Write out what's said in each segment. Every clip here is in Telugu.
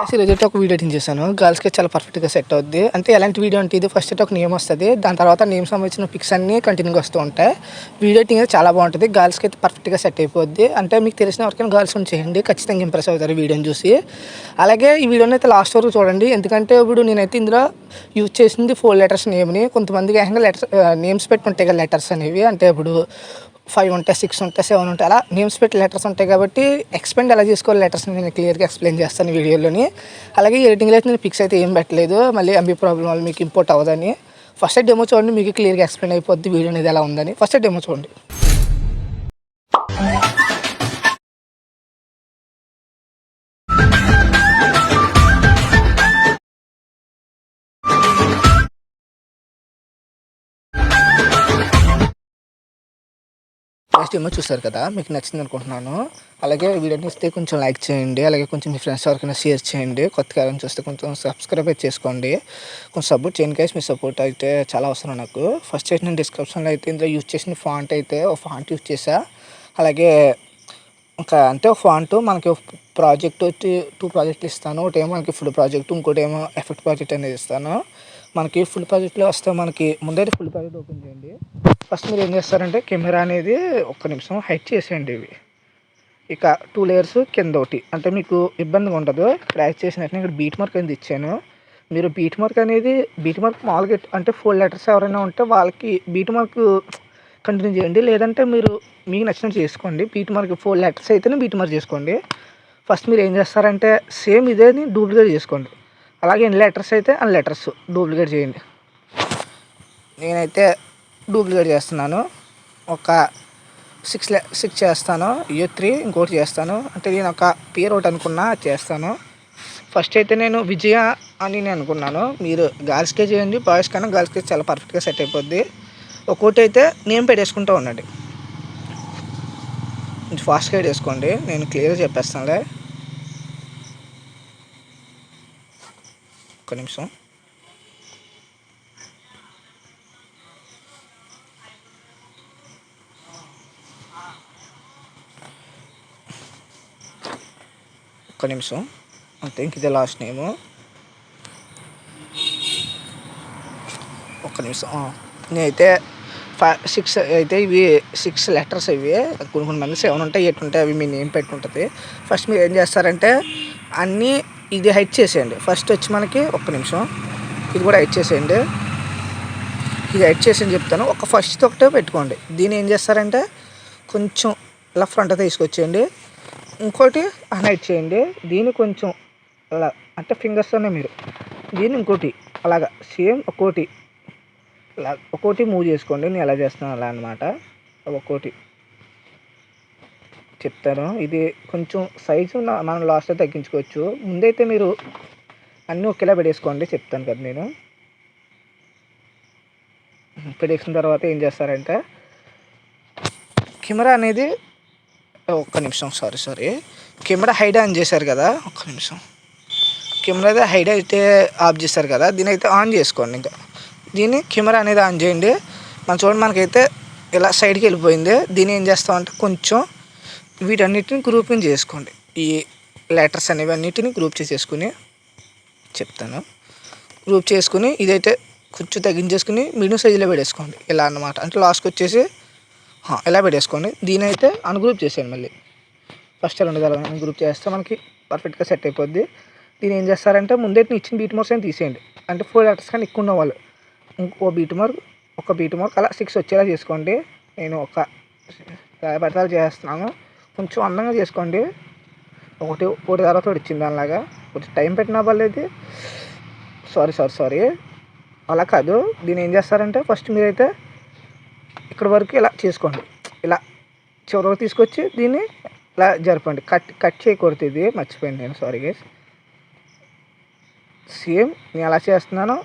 ఈరోజు అయితే ఒక వీడియో ఎడిటింగ్ చేశాను. గర్ల్స్‌కి చాలా పర్ఫెక్ట్‌గా సెట్ అవుద్ది. అంటే ఎలాంటి వీడియో అంటే ఇది ఫస్ట్ అయితే ఒక నేమ్ వస్తది. దాని తర్వాత నేమ్ సంబంధించిన పిక్స్ అన్నీ కంటిన్యూగా వస్తూ ఉంటాయి. వీడియో ఎడిటింగ్ అయితే చాలా బాగుంటది. గర్ల్స్‌కి అయితే పర్ఫెక్ట్‌గా సెట్ అయిపోద్ది. అంటే మీకు తెలిసిన ఎవరికైనా గర్ల్స్ ఉంటే చేయండి. ఖచ్చితంగా ఇంప్రెస్ అవుతారు ఈ వీడియోని చూసి. అలాగే ఈ వీడియోని అయితే లాస్ట్ వరకు చూడండి. ఎందుకంటే ఇప్పుడు నేనైతే ఇందులో యూజ్ చేసింది 4 లెటర్స్ నేమ్‌ని. కొంతమందికి ఏకంగా నేమ్స్ పెట్టి ఉంటాయి కదా లెటర్స్ అనేవి. అంటే ఇప్పుడు 5 ఉంటాయి, 6 ఉంటాయి, 7 ఉంటాయి. అలా నేమ్స్ పెట్టి లెటర్స్ ఉంటాయి కాబట్టి ఎక్స్పెండ్ ఎలా చేసుకోవాలి లెటర్స్ని నేను క్లియర్గా ఎక్స్ప్లెయిన్ చేస్తాను వీడియోలోని. అలాగే ఎడిటింగ్లో అయితే నేను పిక్స్ అయితే ఏం పెట్టలేదు, మళ్ళీ ఎంబీ ప్రాబ్లం వల్ల మీకు ఇంపోర్ట్ అవ్వదని. ఫస్ట్ డెమో చూడండి, మీకు క్లియర్గా ఎక్స్ప్లెయిన్ అయిపోద్ది వీడియో అనేది ఎలా ఉందని. ఫస్ట్ డెమో చూడండి. ఫస్ట్ ఏమో చూసారు కదా, మీకు నచ్చింది అనుకుంటున్నాను. అలాగే వీడియోని ఇస్తే కొంచెం లైక్ చేయండి. అలాగే కొంచెం మీ ఫ్రెండ్స్ ఎవరికైనా షేర్ చేయండి. కొత్తగా ఎవరైనా చూస్తే కొంచెం సబ్స్క్రైబ్ అయితే చేసుకోండి. కొంచెం సపోర్ట్ చేయండి గైస్. మీ సపోర్ట్ అయితే చాలా అవసరం నాకు. ఫస్ట్ అయితే నేను డిస్క్రిప్షన్లో అయితే ఇందులో యూజ్ చేసిన ఫాంట్ అయితే ఒక ఫాంట్ యూజ్ చేసా. అలాగే ఇంకా అంటే ఒక ఫాంట్ మనకి ప్రాజెక్ట్ వచ్చి 2 ప్రాజెక్టులు ఇస్తాను. ఒకటేమో మనకి ఫుల్ ప్రాజెక్ట్, ఇంకోటేమో ఎఫెక్ట్ ప్రాజెక్ట్ అనేది ఇస్తాను. మనకి ఫుల్ ప్రాజెక్ట్లో వస్తే మనకి ముందైతే ఫుల్ ప్రాజెక్ట్ ఓపెన్ చేయండి. ఫస్ట్ మీరు ఏం చేస్తారంటే కెమెరా అనేది ఒక్క నిమిషం హైడ్ చేసేయండి ఇవి. ఇక 2 లేయర్స్ కింద ఒకటి, అంటే మీకు ఇబ్బందిగా ఉండదు. ట్రాక్ చేసినట్టు ఇక్కడ బీట్ మార్క్ అనేది ఇచ్చాను. మీరు బీట్ మార్క్ అనేది మామూలుగా అంటే 4 లెటర్స్ ఎవరైనా ఉంటే వాళ్ళకి బీట్ మార్క్ కంటిన్యూ చేయండి. లేదంటే మీరు మీకు నచ్చినట్టు చేసుకోండి. బీట్ మార్క్ 4 లెటర్స్ అయితేనే బీట్ మార్క్ చేసుకోండి. ఫస్ట్ మీరు ఏం చేస్తారంటే సేమ్ ఇదేని డూప్లికేట్ చేసుకోండి. అలాగే ఎన్ని లెటర్స్ అయితే అన్ని లెటర్స్ డూప్లికేట్ చేయండి. నేనైతే డూప్లికేట్ చేస్తున్నాను. ఒక 6 చేస్తాను. 3 ఇంకోటి చేస్తాను. అంటే నేను ఒక పేరు ఒకటి అనుకున్నా చేస్తాను. ఫస్ట్ అయితే నేను విజయ అని నేను అనుకున్నాను. మీరు గర్ల్స్కే చేయండి, బాయ్స్ కన్నా గర్ల్స్కి చాలా పర్ఫెక్ట్గా సెట్ అయిపోద్ది. ఒక్కోటి అయితే నేమ్ పెట్టేసుకుంటూ ఉండండి. కొంచెం ఫాస్ట్గా వేసుకోండి, నేను క్లియర్గా చెప్పేస్తానులే. ఒక్క నిమిషం. అంతే, ఇంక ఇదే లాస్ట్ నేము. ఒక్క నిమిషం. నేనైతే 6 అయితే ఇవి 6 లెటర్స్ ఇవి. కొన్ని మంది 7 ఉంటాయి, 8 ఉంటాయి. అవి మీ నేమ్ పెట్టి ఉంటుంది. ఫస్ట్ మీరు ఏం చేస్తారంటే అన్నీ ఇది హైడ్ చేసేయండి. ఫస్ట్ వచ్చి మనకి ఒక్క నిమిషం ఇది కూడా హైడ్ చేసేయండి. ఇది హైడ్ చేసి చెప్తాను. ఒక ఫస్ట్ ఒకటే పెట్టుకోండి. దీన్ని ఏం చేస్తారంటే కొంచెం ఇలా ఫ్రంట్ తీసుకొచ్చేయండి. ఇంకోటి హైడ్ చేయండి. దీన్ని కొంచెం అలా అంటే ఫింగర్స్తోనే మీరు దీన్ని ఇంకోటి అలాగా సేమ్ ఒక్కోటి మూవ్ చేసుకోండి. నేను ఎలా చేస్తున్నాను అలా అనమాట. ఒక్కోటి చెప్తాను. ఇది కొంచెం సైజు మనం లాస్ట్లో తగ్గించుకోవచ్చు. ముందైతే మీరు అన్నీ ఒకేలా పెట్టేసుకోండి, చెప్తాను కదా నేను. పెట్టేసిన తర్వాత ఏం చేస్తారంటే కెమెరా అనేది ఒక్క నిమిషం సారీ కెమెరా హైడ్ ఆన్ చేశారు కదా, ఒక్క నిమిషం. కెమెరా అయితే హైడ్ అయితే ఆఫ్ చేశారు కదా, దీని అయితే ఆన్ చేసుకోండి. ఇంకా దీన్ని కెమెరా అనేది ఆన్ చేయండి. చూడండి మనకైతే ఇలా సైడ్కి వెళ్ళిపోయింది. దీన్ని ఏం చేస్తామంటే కొంచెం వీటన్నిటిని గ్రూపింగ్ చేసుకోండి. ఈ లెటర్స్ అనేవి అన్నిటిని గ్రూప్ చేసేసుకుని చెప్తాను. గ్రూప్ చేసుకుని ఇదైతే కొంచెం తగ్గించేసుకుని మీడియం సైజులో పెట్టేసుకోండి. ఇలా అన్నమాట. అంటే లాస్ట్కి వచ్చేసి ఇలా పెట్టేసుకోండి. దీని అయితే అన్గ్రూప్ చేసేయండి. మళ్ళీ ఫస్ట్ 2 గ్రూప్ చేస్తే మనకి పర్ఫెక్ట్గా సెట్ అయిపోద్ది. దీన్ని ఏం చేస్తారంటే ముందే ఇచ్చిన బీట్ మార్క్స్ అని తీసేయండి. అంటే 4 లెటర్స్ కానీ ఎక్కువ ఉన్న వాళ్ళు ఒక బీట్ మార్క్ అలా 6 వచ్చేలా చేసుకోండి. నేను ఒక 50 చేస్తున్నాను. కొంచెం అందంగా చేసుకోండి. ఒకటి తర్వాత ఒకటి ఇచ్చింది దానిలాగా. కొంచెం టైం పెట్టినా పర్లేదు. సారీ అలా కాదు. దీన్ని ఏం చేస్తారంటే ఫస్ట్ మీరైతే ఇక్కడ వరకు ఇలా చేసుకోండి. ఇలా చివరి వరకు తీసుకొచ్చి దీన్ని ఇలా జరపండి. కట్ చేయకూడదు, ఇది మర్చిపోయాను నేను, సారీ గైస్. సేమ్ నేను ఎలా చేస్తున్నానో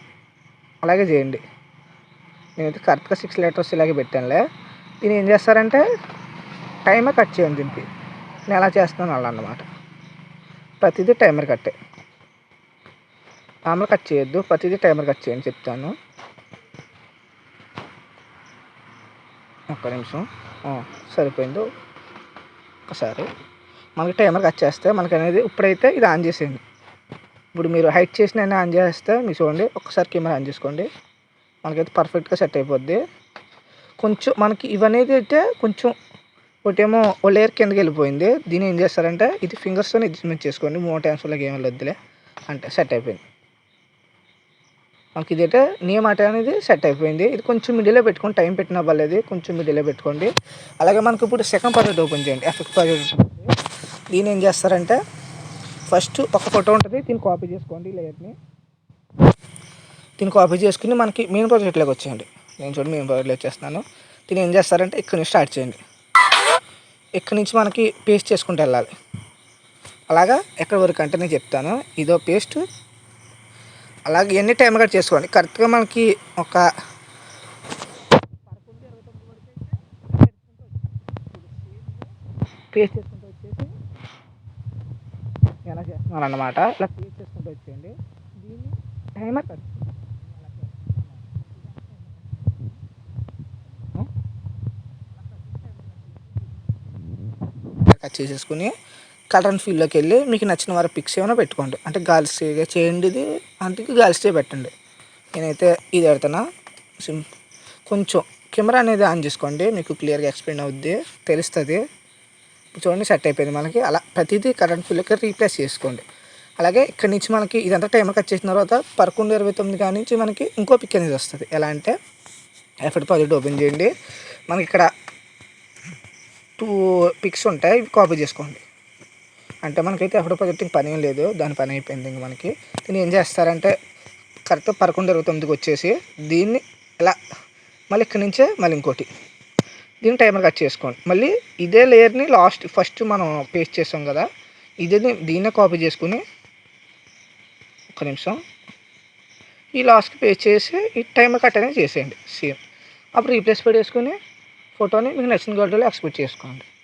అలాగే చేయండి. నేనైతే కరెక్ట్గా 6 లెటర్స్ ఇలాగే పెట్టానులే. దీన్ని ఏం చేస్తారంటే టైమర్ కట్ చేయండి. దీనికి నేను ఎలా చేస్తున్నాను అలా అన్నమాట. ప్రతిదీ టైమర్ కట్టే, నార్మల్ కట్ చేయొద్దు, ప్రతిదీ టైమర్ కట్ చేయండి చెప్తాను. ఒక్క నిమిషం. సరిపోయింది. ఒకసారి మనకి టైమర్ కట్ చేస్తే మనకి అనేది ఇప్పుడైతే ఇది ఆన్ చేసేయండి. ఇప్పుడు మీరు హైడ్ చేసిన ఆన్ చేస్తే మీరు చూడండి, ఒక్కసారి కెమెరా ఆన్ చేసుకోండి, మనకైతే పర్ఫెక్ట్గా సెట్ అయిపోద్ది. కొంచెం మనకి ఇవనేది అయితే కొంచెం ఒకటేమో ఓ లేయర్ కిందకి వెళ్ళిపోయింది. దీన్ని ఏం చేస్తారంటే ఇది ఫింగర్స్తో అడ్జస్ట్మెంట్ చేసుకోండి. 3 టైమ్స్ లాగా ఏమి వద్దులే అంటే సెట్ అయిపోయింది. మనకి ఇదైతే నేమ్ ఆట అనేది సెట్ అయిపోయింది. ఇది కొంచెం మిడిల్లో పెట్టుకోండి, టైం పెట్టినా పర్లేదు, కొంచెం మిడిల్లో పెట్టుకోండి. అలాగే మనకి ఇప్పుడు సెకండ్ ప్రాజెక్ట్ ఓపెన్ చేయండి, ఎఫెక్ట్ ప్రాజెక్ట్. దీన్ని ఏం చేస్తారంటే ఫస్ట్ ఒక ఫోటో ఉంటుంది, దీన్ని కాపీ చేసుకోండి లేయర్ని. దీన్ని కాపీ చేసుకుని మనకి మెయిన్ ప్రాజెక్ట్లోకి వచ్చేయండి. నేను చూడండి మెయిన్ ప్రాజెక్ట్లో వచ్చేస్తున్నాను. దీన్ని ఏం చేస్తారంటే ఇక్కడ నుంచి స్టార్ట్ చేయండి. ఇక్కడ నుంచి మనకి పేస్ట్ చేసుకుంటూ వెళ్ళాలి. అలాగా ఎక్కడి వరకు అంటే నేను చెప్తాను. ఇదో పేస్ట్, అలాగే ఎన్ని టైం కట్ చేసుకోండి. కరెక్ట్గా మనకి ఒక పేస్ట్ చేసుకుంటూ వచ్చేసి ఎలా చేస్తున్నాను అన్నమాట. ఇలా పేస్ట్ చేసుకుంటూ వచ్చేయండి. దీన్ని టైమర్ కట్ చేసేసుకుని కలర్ అండ్ ఫీల్డ్లోకి వెళ్ళి మీకు నచ్చిన వారి పిక్స్ ఏమైనా పెట్టుకోండి. అంటే గాలి స్టే చేయండి, ఇది అందుకే గాలి స్టే పెట్టండి. నేనైతే ఇది పెడతాను. కొంచెం కెమెరా అనేది ఆన్ చేసుకోండి, మీకు క్లియర్గా ఎక్స్ప్లెయిన్ అవుద్ది, తెలుస్తుంది. చూడండి సెట్ అయిపోయింది మనకి. అలా ప్రతిదీ కరెంట్ ఫీల్డ్కి రీప్లేస్ చేసుకోండి. అలాగే ఇక్కడ నుంచి మనకి ఇదంతా టైమర్ కట్ చేసిన తర్వాత 11:29 కాడి నుంచి మనకి ఇంకో పిక్ అనేది వస్తుంది. ఎలా అంటే ఎఫెక్ట్ ప్రాజెక్ట్ ఓపెన్ చేయండి. మనకి ఇక్కడ 2 పిక్స్ ఉంటాయి, ఇవి కాపీ చేసుకోండి. అంటే మనకైతే ఎఫెక్ట్ ప్రాజెక్ట్ పని ఏం లేదు, దాని పని అయిపోయింది. ఇంక మనకి దీన్ని ఏం చేస్తారంటే కరెక్ట్ 11:29కి వచ్చేసి దీన్ని ఇలా మళ్ళీ ఇక్కడి నుంచే మళ్ళీ ఇంకోటి దీన్ని టైమర్ కట్ చేసుకోండి. మళ్ళీ ఇదే లేయర్ని ఫస్ట్ మనం పేస్ట్ చేస్తాం కదా, దీన్నే కాపీ చేసుకుని ఒక్క నిమిషం ఈ లాస్ట్కి పేస్ట్ చేసి ఈ టైమర్ కట్ అనేది చేసేయండి సేమ్. అప్పుడు రీప్లేస్ పెట్టేసుకుని ఫోటోని మీకు నచ్చిన గడ్డలో ఎక్స్పోర్ట్ చేసుకోండి.